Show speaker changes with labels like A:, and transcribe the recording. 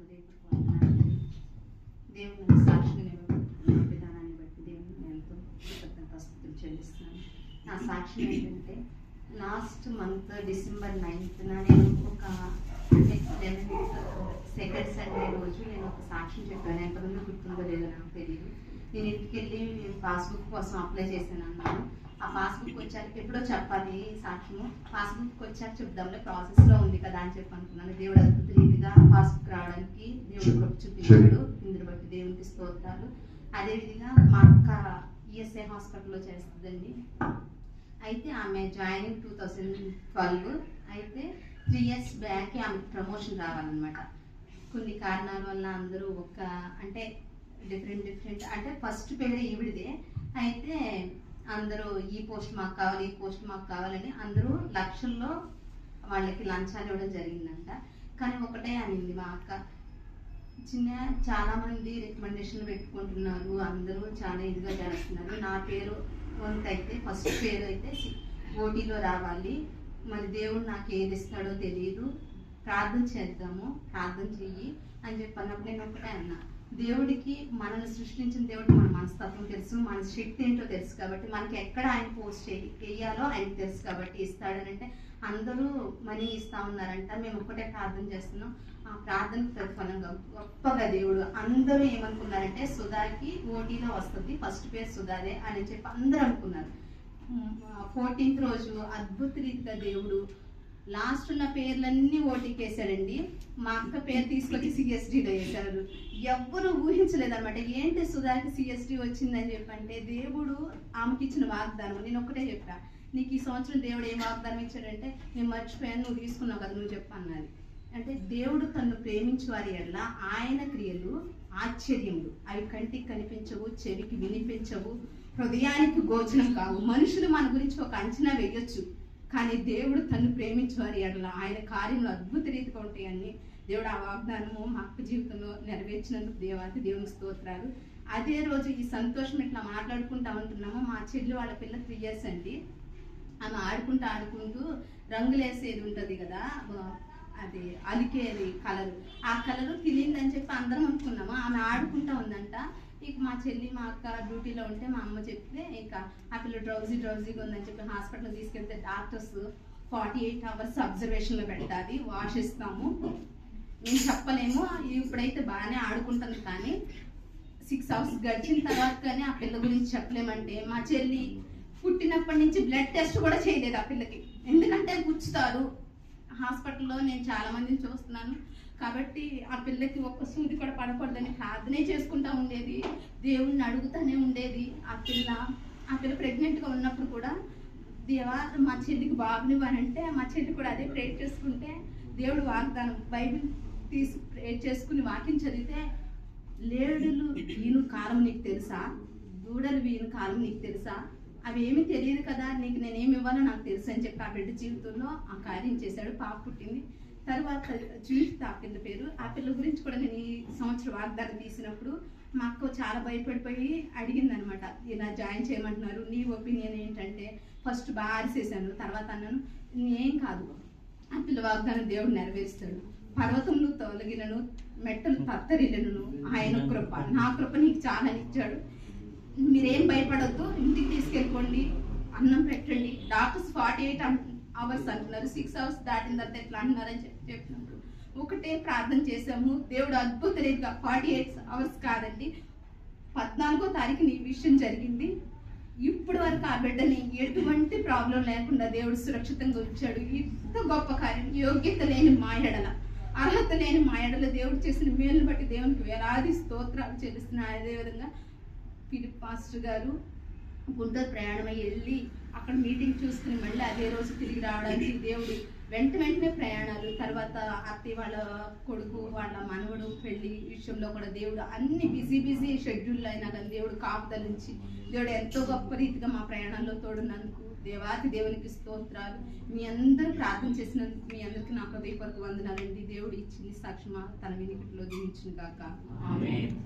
A: హృదయపూర్వక వందనాలు. దేవుని సాక్షిగా నిలబెట్టుకున్న విధానాన్ని బట్టి దేవుని ఎంతో కృతజ్ఞతాస్తుతులు చెల్లిస్తున్నాను. నా సాక్షి ఏంటంటే లాస్ట్ మంత్ డిసెంబర్ 9th నేను ఒక సెకండ్ సండే రోజు నేను ఒక సాక్ష్యం చెప్పాను. ఎంతమంది గుర్తుందో లేదో నాకు తెలియదు. నేను ఇంటికి వెళ్ళి పాస్బుక్ కోసం అప్లై చేశాను అన్నాను. ఆ పాస్బుక్ వచ్చాక ఎప్పుడో చెప్పాలి సాక్ష్యము, పాస్బుక్ వచ్చాక చెప్దాంలే ప్రాసెస్లో ఉంది కదా అని చెప్పి అనుకున్నాను. దేవుడు అద్భుత రీతిగా పాస్బుక్ రావడానికి దేవుడు కృప చూపించాడు. ఇందుని బట్టి దేవునికి స్తోత్రాలు. అదేవిధంగా మా అక్క ఈఎస్ఐ హాస్పిటల్లో చేస్తుందండి. అయితే ఆమె జాయినింగ్ 2012. అయితే 3 years బ్యాక్ ఆమెకు ప్రమోషన్ రావాలన్నమాట. కొన్ని కారణాల వల్ల అందరూ అంటే డిఫరెంట్ అంటే ఫస్ట్ పేరు ఈవిడిదే. అయితే అందరూ ఈ పోస్ట్ మాకు కావాలి, ఈ పోస్ట్ మాకు కావాలని అందరూ లక్షల్లో వాళ్ళకి లంచాలు ఇవ్వడం జరిగిందంట. కానీ ఒకటే అనింది మా అక్క, చాలా మంది రికమెండేషన్లు పెట్టుకుంటున్నారు, అందరూ చాలా ఇదిగా చేస్తున్నారు, నా పేరు వంతు అయితే ఫస్ట్ పేరు అయితే ఓటీలో రావాలి, మరి దేవుడు నాకు ఏది ఇస్తాడో తెలియదు, ప్రార్థన చేద్దాము, ప్రార్థన చెయ్యి అని చెప్పి అన్నప్పుడు నేను ఒకటే అన్నా, దేవుడికి మనల్ని సృష్టించిన దేవుడికి మన మనస్తత్వం తెలుసు, మన శక్తి ఏంటో తెలుసు కాబట్టి మనకి ఎక్కడ ఆయన పోస్ట్ వేయాలో ఆయనకు తెలుసు కాబట్టి ఇస్తాడనంటే అందరూ మనీ ఇస్తా ఉన్నారంట. మేము ఒక్కటే ప్రార్థన చేస్తున్నాం. ఆ ప్రార్థన ప్రతిఫలంగా గొప్పగా దేవుడు అందరూ ఏమనుకున్నారంటే సుధాకి ఓటీలో వస్తుంది, ఫస్ట్ పేరు సుధాదే అని చెప్పి అందరూ అనుకున్నారు. 14th రోజు అద్భుత రీతిగా దేవుడు లాస్ట్ ఉన్న పేర్లన్నీ ఓటీకి వేసాడండి. మా అక్క పేరు తీసుకొచ్చి సిఎస్డీలో వేశారు. ఎవ్వరూ ఊహించలేదన్నమాట. ఏంటి సుధాకి సిఎస్డీ వచ్చిందని చెప్పంటే దేవుడు ఆమెకి ఇచ్చిన వాగ్దానం. నేను ఒక్కటే చెప్పా, నీకు ఈ సంవత్సరం దేవుడు ఏం వాగ్దానం ఇచ్చాడంటే నేను మర్చిపోయాను, నువ్వు తీసుకున్నావు కదా, నువ్వు చెప్పన్నది. అంటే దేవుడు తను ప్రేమించు వారి ఎడల ఆయన క్రియలు ఆశ్చర్యములు, అవి కంటికి కనిపించవు, చెవికి వినిపించవు, హృదయానికి గోచరం కావు. మనుషులు మన గురించి ఒక అంచనా వేయొచ్చు, కానీ దేవుడు తను ప్రేమించు వారి ఎడల ఆయన కార్యములు అద్భుత రీతిగా ఉంటాయని దేవుడు ఆ వాగ్దానము మా అక్క జీవితంలో నెరవేర్చినందుకు దేవునికి స్తోత్రాలు. అదే రోజు ఈ సంతోషం ఇట్లా మాట్లాడుకుంటా ఉంటున్నాము. మా చెల్లి వాళ్ళ పిల్ల 3 years అండి. ఆమె ఆడుకుంటూ రంగులేసేది ఉంటుంది కదా, అది అలికేది కలరు, ఆ కలరు తెలియదని చెప్పి అందరం అనుకున్నాము. ఆమె ఆడుకుంటా ఉందంట. ఇక మా చెల్లి మా అక్క డ్యూటీలో ఉంటే మా అమ్మ చెప్తే ఇక ఆ పిల్ల డ్రౌజీగా ఉందని చెప్పి హాస్పిటల్ తీసుకెళ్తే డాక్టర్స్ 48 hours అబ్జర్వేషన్లో పెట్టాలి, వాష్ ఇస్తాము, మేము చెప్పలేము, ఇప్పుడైతే బాగానే ఆడుకుంటుంది కానీ 6 hours గడిచిన తర్వాత కానీ ఆ పిల్ల గురించి చెప్పలేమంటే మా చెల్లి పుట్టినప్పటి నుంచి బ్లడ్ టెస్ట్ కూడా చేయలేదు ఆ పిల్లకి. ఎందుకంటే గుచ్చుతారు హాస్పిటల్లో, నేను చాలా మందిని చూస్తున్నాను కాబట్టి ఆ పిల్లకి ఒక్క సూది కూడా పడకూడదని ప్రార్థనే చేసుకుంటా ఉండేది, దేవుణ్ణి అడుగుతూనే ఉండేది. ఆ పిల్ల ప్రెగ్నెంట్గా ఉన్నప్పుడు కూడా దేవా మా చెల్లికి బాబునివ్వనంటే మా చెల్లి కూడా అదే ప్రేర్ చేసుకుంటే దేవుడు వాగ్దానం బైబిల్ తీసి ప్రేర్ చేసుకుని వాక్యం చదివితే లేడులు వీను కాలం నీకు తెలుసా, దూడలు వీను కాలం నీకు తెలుసా, అవి ఏమీ తెలియదు కదా, నీకు నేనేమి ఇవ్వాలో నాకు తెలుసు అని చెప్పి ఆ బిడ్డ జీవితంలో ఆ కార్యం చేశాడు. పాప పుట్టింది. తర్వాత చూస్తే ఆ పిల్ల పేరు, ఆ పిల్ల గురించి కూడా నేను ఈ సంవత్సరం వాగ్దానం తీసినప్పుడు మా అక్క చాలా భయపడిపోయి అడిగింది అనమాట, ఇలా జాయిన్ చేయమంటున్నారు, నీ ఒపీనియన్ ఏంటంటే ఫస్ట్ బాగా అరిసేసాను. తర్వాత అన్నాను ఏం కాదు, ఆ పిల్ల వాగ్దానం దేవుడు నెరవేరుస్తాడు, పర్వతములు తొలగినను మెట్టలు తత్తరిలను ఆయన కృప, నా కృప నీకు చాలా ఇచ్చాడు, మీరేం భయపడొద్దు, ఇంటికి తీసుకెళ్ళిపోండి, అన్నం పెట్టండి. డాక్టర్స్ 48 hours అంటున్నారు, 6 hours దాటిన తర్వాత ఎట్లా అంటున్నారని చెప్పినప్పుడు ఒకటే ప్రార్థన చేసాము. దేవుడు అద్భుత రీతిగా 48 hours కాదండి, 14వ తారీఖున ఈ విషయం జరిగింది. ఇప్పుడు వరకు ఆ బిడ్డని ఎటువంటి ప్రాబ్లం లేకుండా దేవుడు సురక్షితంగా ఉంచాడు. ఇంత గొప్ప కార్యం, యోగ్యత లేని మాయడల, అర్హత లేని మాయడల దేవుడు చేసిన మేలును బట్టి దేవునికి వేలాది స్తోత్రాలు చెల్లిస్తున్నాడు. అదేవిధంగా ఫిలిప్ పాస్టర్ గారు గుంటూరు ప్రయాణమై వెళ్ళి అక్కడ మీటింగ్ చూసుకుని మళ్ళీ అదే రోజు తిరిగి రావడానికి దేవుడు వెంటనే ప్రయాణాలు, తర్వాత అత్తయ్య వాళ్ళ కొడుకు వాళ్ళ మనవడు పెళ్లి విషయంలో కూడా దేవుడు అన్ని బిజీ షెడ్యూల్ అయినా కానీ దేవుడు కాపుదల నుంచి దేవుడు ఎంతో గొప్ప రీతిగా మా ప్రయాణాల్లో తోడున్నందుకు దేవునికి స్తోత్రాలు. మీ అందరూ ప్రార్థన చేసినందుకు మీ అందరికీ నా హృదయపూర్వక వందనాలండి. దేవుడు ఇచ్చింది సాక్షి తన వినికిడిలో దీవించును గాక. ఆమేన్.